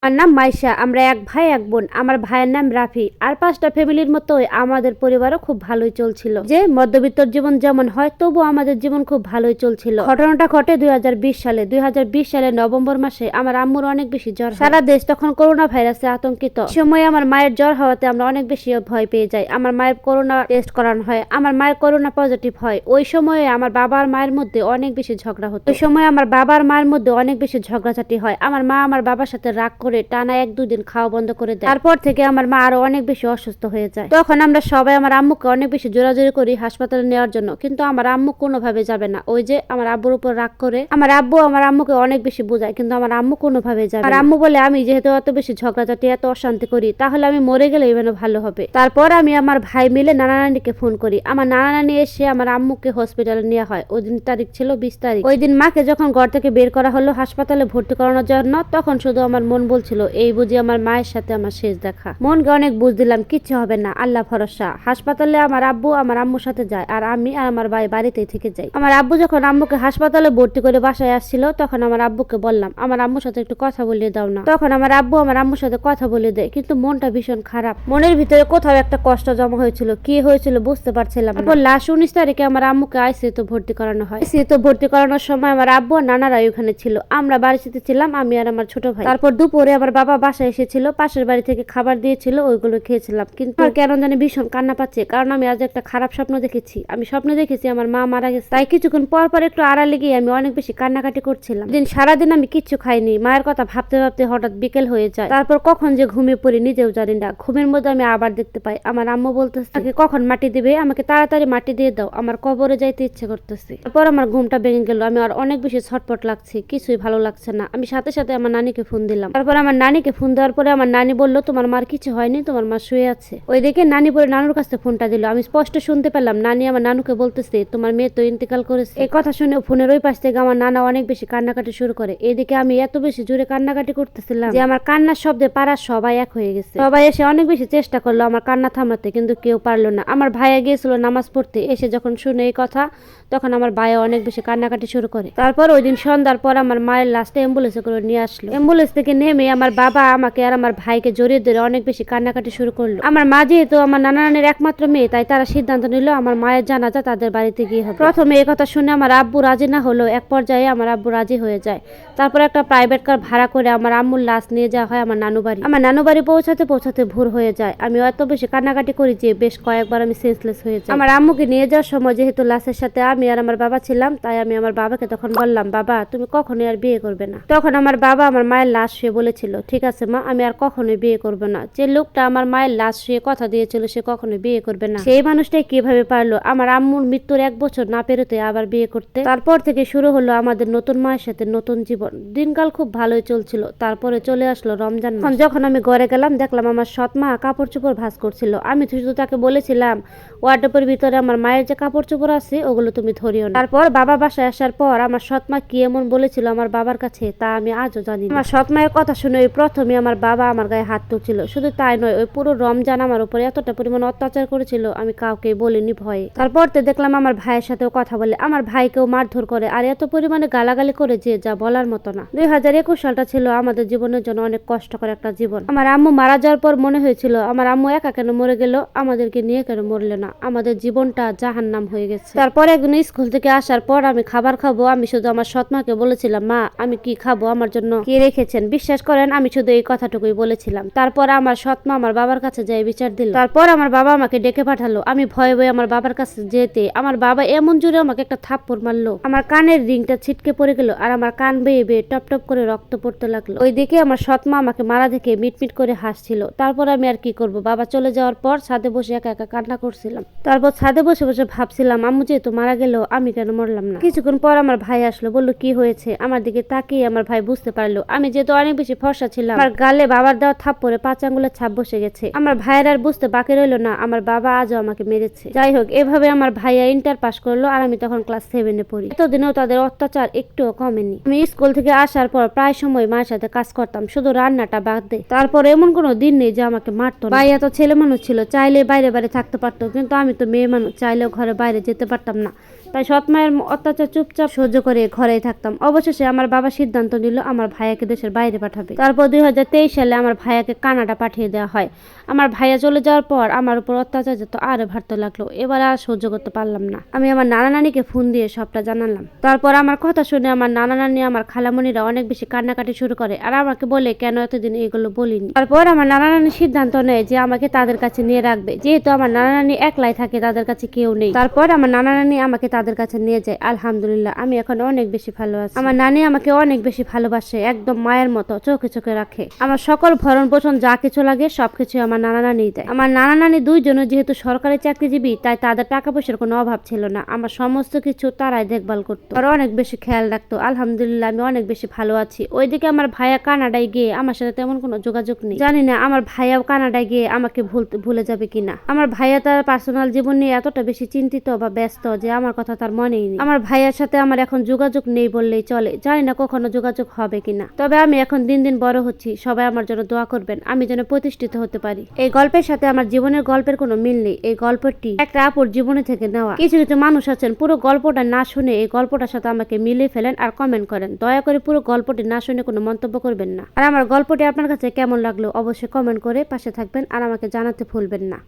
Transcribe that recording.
আমার নাম মাইশা। আমরা এক ভাই এক বোন। আমার ভাইয়ের নাম রাফি। আর 5টা ফ্যামিলির মতোই আমাদের পরিবারও খুব ভালোই চলছিল। যে মধ্যবিত্ত জীবন যেমন হয়, তবু আমাদের জীবন খুব ভালোই চলছিল। ঘটনাটা ঘটে 2020 সালে। 2020 সালে নভেম্বর মাসে আমার আম্মুর অনেক বেশি জ্বর। সারা দেশ তখন করোনা ভাইরাসে আতঙ্কিত। সময় আমার মায়ের জ্বর হওয়াতে আমরা অনেক বেশি ভয় পেয়ে যাই। আমার মায়ের করোনা টেস্ট করানো হয়। আমার মায়ের করোনা পজিটিভ হয়। ওই সময়ে আমার বাবা আর মায়ের মধ্যে অনেক বেশি ঝগড়া হতো। ওই সময় আমার বাবা আর মায়ের মধ্যে অনেক বেশি ঝগড়াঝাটি হয়। আমার মা আমার বাবার সাথে রাগ করে টানা 1-2 দিন খাওয়া বন্ধ করে দেয়। তারপর থেকে আমার মা আরো অনেক বেশি অসুস্থ হয়ে যায়। তখন আমরা সবাই আমার আম্মুকে অনেক বেশি জোরাজোরি করি হাসপাতালে নেওয়ার জন্য, কিন্তু আমার আম্মু কোনোভাবে যাবে না। ওই যে আমার আব্বুর উপর রাগ করে আমার আব্বু আমার আম্মুকে অনেক বেশি বোঝায়, কিন্তু আমার আম্মু কোনোভাবে যাবে না। আর আম্মু বলে, আমি যেহেতু এত বেশি ঝগড়াঝাটি এত অশান্তি করি, তাহলে আমি মরে গেলে এখানে ভালো হবে। তারপর আমি আমার ভাই মিলে নানা নানিকে ফোন করি। আমার নানা নানি এসে আমার আম্মুকে হসপিটালে নেওয়া হয়। ওই দিন তারিখ ছিল 20 তারিখ। ওই দিন মাকে যখন ঘর থেকে বের করা হলো হাসপাতালে ভর্তি করানোর জন্য, তখন শুধু আমার মন বলছিল, এই বুঝি আমার মায়ের সাথে আমার শেষ দেখা। মনকে অনেক বুঝ দিলাম, কিচ্ছু হবে না, আল্লাহ ভরসা। হাসপাতালে আমার আব্বু আমার আম্মুর সাথে যায়, আর আমি আর আমার ভাই বাড়িতেই থেকে যাই। আমার আব্বু যখন আম্মুকে হাসপাতালে ভর্তি করে বাসায় আসছিল, তখন আমার আব্বুকে বললাম, আমার আম্মুর সাথে একটু কথা বলিয়ে দাও না। তখন আমার আব্বু আমার আম্মুর সাথে কথা বলে দেয়, কিন্তু মনটা ভীষণ খারাপ। মনের ভিতরে কোথাও একটা কষ্ট জমা হয়েছিল, কি হয়েছিল বুঝতে পারছিলাম না। লাস্ট 19 তারিখে আমার আম্মুকে আইসিইউতে ভর্তি করানো হয়। আইসিইউতে ভর্তি করানোর সময় আমার আব্বু আর নানারাই ওখানে ছিল। আমরা বাড়িতে ছিলাম, আমি আর আমার ছোট ভাই। তারপর দুপুরে আমার বাবা বাসায় এসেছিল, পাশের বাড়ি থেকে খাবার দিয়েছিল, ওইগুলো খেয়েছিলাম। কিন্তু কেন জানি ভীষণ কান্না পাচ্ছে, কারণ আমি আজ একটা খারাপ স্বপ্ন দেখেছি। আমি স্বপ্নে দেখেছি আমার মা মারা গেছে। তাই কিছুক্ষণ পর পর একটু আড়ালে গিয়ে আমি অনেক বেশি কান্নাকাটি করছিলাম। সারাদিন আমি কিচ্ছু খাইনি। মায়ের কথা ভাবতে ভাবতে হঠাৎ বিকেল হয়ে যায়। তারপর কখন যে ঘুমিয়ে পড়ি নিজেও জানি না। ঘুমের মধ্যে আমি আবার দেখতে পাই আমার আম্মু বলতেছে, তাকে কখন মাটি দিবে, আমাকে তাড়াতাড়ি মাটি দিয়ে দাও, আমার কবরে যাইতে ইচ্ছে করতেছে। তারপর আমার ঘুমটা ভেঙে গেল। আমি আর অনেক বেশি ছটপট লাগছে, কিছুই ভালো লাগছে না। আমি সাথে সাথে আমার নানিকে ফোন দিলাম। তারপর আমার নানিকে ফোন দেওয়ার পরে আমার নানি বলল, তোমার মার কিছু হয়নি, তোমার মা শুয়ে আছে। ওই দেখে নানি পরে নানুর কাছে ফোনটা দিল। আমি স্পষ্ট শুনতে পেলাম নানি আমার নানুকে বলতেছে, তোমার মেয়ে তো ইন্তেকাল করেছে। এই কথা শুনে ফোনের ওই পাশ থেকে আমার নানা অনেক বেশি কান্নাকাটি শুরু করে। এদিকে আমি এত বেশি জোরে কান্নাকাটি করতেছিলাম যে আমার কান্নার শব্দে পাড়ার সবাই এক হয়ে গেছে। সবাই এসে অনেক বেশি চেষ্টা করলো আমার কান্না থামাতে, কিন্তু কেউ পারলো না। আমার ভাইয়া গিয়েছিল নামাজ পড়তে, এসে যখন শুনে এই কথা, তখন আমার ভাইয়া অনেক বেশি কান্নাকাটি শুরু করে। তারপর ওই দিন সন্ধ্যার পর আমার মায়ের লাস্টে অ্যাম্বুলেন্সে করে নিয়ে আসলো। অ্যাম্বুলেন্স থেকে নেমে আমার বাবা আমাকে আর আমার ভাইকে জড়িয়ে ধরে অনেক বেশি কান্নাকাটি শুরু করলো। আমার মা যেহেতু আমার নানা নানির একমাত্র মেয়ে, তাই তারা সিদ্ধান্ত নিল আমার মায়ের জানাজা তাদের বাড়িতে গিয়ে হবে। প্রথমে এই কথা শুনে আমার আব্বু রাজি না হলো, এক পর্যায়ে আমার আব্বু রাজি হয়ে যায়। তারপর একটা প্রাইভেট কার ভাড়া করে আমার আম্মুর লাশ নিয়ে যাওয়া হয় আমার নানু বাড়ি। আমার নানু বাড়ি পৌঁছাতে পৌঁছাতে ভোর হয়ে যায়। আমি এত বেশি কান্নাকাটি করি যে বেশ কয়েকবার আমি সেন্সলেস হয়ে যাই। আমার আম্মুকে নিয়ে যাওয়ার সময় যেহেতু লাশের সাথে আমি আর আমার বাবা ছিলাম, তাই আমি আমার বাবাকে তখন বললাম, বাবা তুমি কখনোই আর বিয়ে করবে না। তখন আমার বাবা আমার মায়ের লাশ শুয়ে বলেছিল, ঠিক আছে মা, আমি আর কখনোই বিয়ে করবো না। যে লোকটা আমার মায়ের লাশ শুয়ে কথা দিয়েছিল সে কখনোই বিয়ে করবে না, সেই মানুষটাই কিভাবে পারলো আমার আম্মুর মৃত্যুর 1 বছর না পেরোতে আবার বিয়ে করতে। তারপর থেকে শুরু হলো আমাদের নতুন মায়ের সাথে নতুন জীবন। দিনকাল খুব ভালোই চলছিল। তারপরে চলে আসলো রমজান মাস। যখন আমি ঘরে গেলাম, দেখলাম আমার সৎ মা কাপড় চোপড় ভাঁজ করছিল। আমি শুধু তাকে বলেছিলাম, ওয়ার্ডরোবের ভিতরে আমার মায়ের যে কাপড় চোপড় আছে ওগুলো তুমি ধরিও না। তারপর বাবা বাসায় আসার পর আমার সৎ মা কি এমন বলেছিল আমার বাবার কাছে, তা আমি আজও জানি না। আমার সৎ মায়ের কথা শুনে ওই প্রথমে আমার বাবা আমার গায়ে হাত তুলছিল। শুধু তাই নয়, ওই পুরো রমজান আমার উপরে এতটা পরিমাণ অত্যাচার করেছিল, আমি কাউকে বলিনি ভয়ে। তারপর তো দেখলাম আমার ভাইয়ের সাথেও কথা বলে, আমার ভাইকেও মারধর করে, আর এত পরিমাণে গালাগালি করে যে যা বলার মতো না। 2021 সালটা ছিল আমাদের জীবনের জন্য অনেক কষ্টকর একটা জীবন। আমার আম্মু মারা যাওয়ার পর মনে হয়েছিল আমার আম্মু একা কেন মরে গেল, আমাদেরকে নিয়ে কেন মরলো না, আমাদের জীবনটা জাহান্নাম হয়ে গেছে। তারপর একদিন স্কুল থেকে আসার পর আমি খাবার খাবো, আমি শুধু আমার সৎ মাকে বলেছিলাম, মা আমি কি খাবো, আমার জন্য কি রেখেছেন। বিশ্বাস করেন আমি শুধু এই কথাটুকুই বলেছিলাম। তারপর আমার সৎ মা আমার বাবার কাছে যাই বিচার দিল। তারপর আমার বাবা আমাকে ডেকে পাঠালো। আমি ভয়ে ভয়ে আমার বাবার কাছে যেতে আমার বাবা এমন জোরে আমাকে একটা থাপ্পড় মারলো, আমার কানের রিংটা ছিটকে পড়ে গেল, আর আমার কান বেয়ে বেয়ে টপ টপ করে রক্ত পড়তে লাগলো। ওই দিকে আমার সৎ মা আমাকে মারা দেখে মিটমিট করে হাসছিল। তারপর আমি আর কি করব, বাবা চলে যাওয়ার পর ছাদে বসে একা একা কান্না করছিলাম। তারপর ছাদে বসে বসে ভাবছিলাম, আম্মু যেহেতু মারা গেল আমি কেন মরলাম না। কিছুক্ষণ পর আমার ভাই আসলো, বললো কি হয়েছে। আমার দিকে তাকিয়ে আমার ভাই বুঝতে পারলো আমি যেহেতু অনেক বেশি ফর্সা ছিলাম, আমার গালে বাবার দেওয়া থাপ্পড়ে 5 আঙ্গুলের ছাপ বসে গেছে। আমার ভাইয়ের আর বুঝতে বাকি রইলো না আমার বাবা আজও আমাকে মেরেছে। যাই হোক, এভাবে আমার ভাইয়া ইন্টার পাস করলো, আর আমি তখন ক্লাস 7-এ পড়ি। এতদিনেও তাদের অত্যাচার একটুও কমেনি। আমি স্কুল থেকে আসার পর প্রায় সময় মায়ের সাথে কাজ করতাম, শুধু রান্নাটা বাদ দে। তারপর এমন কোনো দিন নেই যে আমাকে মারতো না। ভাইয়া তো ছেলে মানুষ ছিল, চাইলে বাইরে বাইরে থাকতে পারতো, কিন্তু আমি তো মেয়ে মানুষ, চাইলেও ঘরে বাইরে যেতে পারতাম না। তাই সৎ মায়ের অত্যাচার চুপচাপ সহ্য করে ঘরেই থাকতাম। অবশেষে আমার বাবা সিদ্ধান্ত নিল আমার ভাইয়াকে দেশের বাইরে পাঠাবে। তারপর 2023 সালে আমার ভাইয়াকে কানাডা পাঠিয়ে দেওয়া হয়। আমার ভাইয়া চলে যাওয়ার পর আমার উপর অত্যাচার যত আরো বাড়তে লাগলো। এবার আর সহ্য করতে পারলাম না। আমি আমার নানা নানিকে ফোন দিয়ে সবটা জানালাম। তারপর আমার কথা শুনে আমার নানা নানি আমার খালামণিরা অনেক বেশি কান্নাকাটি শুরু করে আর আমাকে বলে কেন এতদিন এগুলো বলিনি। তারপর আমার নানা নানি সিদ্ধান্ত নেয় যে আমাকে তাদের কাছে নিয়ে রাখবে, যেহেতু আমার নানা নানি একলাই থাকে, তাদের কাছে কেউ নেই। তারপর আমার নানা নানি আমাকে তাদের কাছে নিয়ে যায়। আলহামদুলিল্লাহ আমি এখন অনেক বেশি ভালো আছি। আমার নানি আমাকে অনেক বেশি ভালোবাসে, একদম মায়ের মতো চোখে চোখে রাখে। আমার সকল ভরণ পোষণ যা কিছু লাগে সবকিছু আমার নানা নানি দেয়। আমার নানা নানি দুইজনও যেহেতু সরকারি চাকরিজীবী, তাই তাদের টাকা পয়সার কোনো অভাব ছিল না। আমার সমস্ত কিছু তারাই দেখভাল করতো আর অনেক বেশি খেয়াল রাখতো। আলহামদুলিল্লাহ আমি অনেক বেশি ভালো আছি। ওইদিকে আমার ভাইয়া কানাডায় গিয়ে আমার সাথে তেমন কোনো যোগাযোগ নেই। জানি না আমার ভাইয়াও কানাডায় গিয়ে আমাকে ভুলে যাবে কিনা। আমার ভাইয়া তার পার্সোনাল জীবন নিয়ে এতটা বেশি চিন্তিত বা ব্যস্ত যে আমার কথা তার মনেই নেই। আমার ভাইয়ার সাথে আমার এখন যোগাযোগ নেই বললেই চলে। জানি না কখনো যোগাযোগ হবে কিনা। তবে আমি এখন দিন দিন বড় হচ্ছি, সবাই আমার জন্য দোয়া করবেন, আমি যেন প্রতিষ্ঠিত হতে পারি। এই গল্পের সাথে আমার জীবনের গল্পের কোনো মিল নেই। এই গল্পটি একটা আপুর জীবনে থেকে নেওয়া। কিছু কিছু মানুষ আছেন পুরো গল্পটা না শুনে এই গল্পটার সাথে আমাকে মিলিয়ে ফেলেন আর কমেন্ট করেন। দয়া করে পুরো গল্পটি না শুনে কোনো মন্তব্য করবেন না। আর আমার গল্পটি আপনার কাছে কেমন লাগলো অবশ্যই কমেন্ট করে পাশে থাকবেন আর আমাকে জানাতে ভুলবেন না।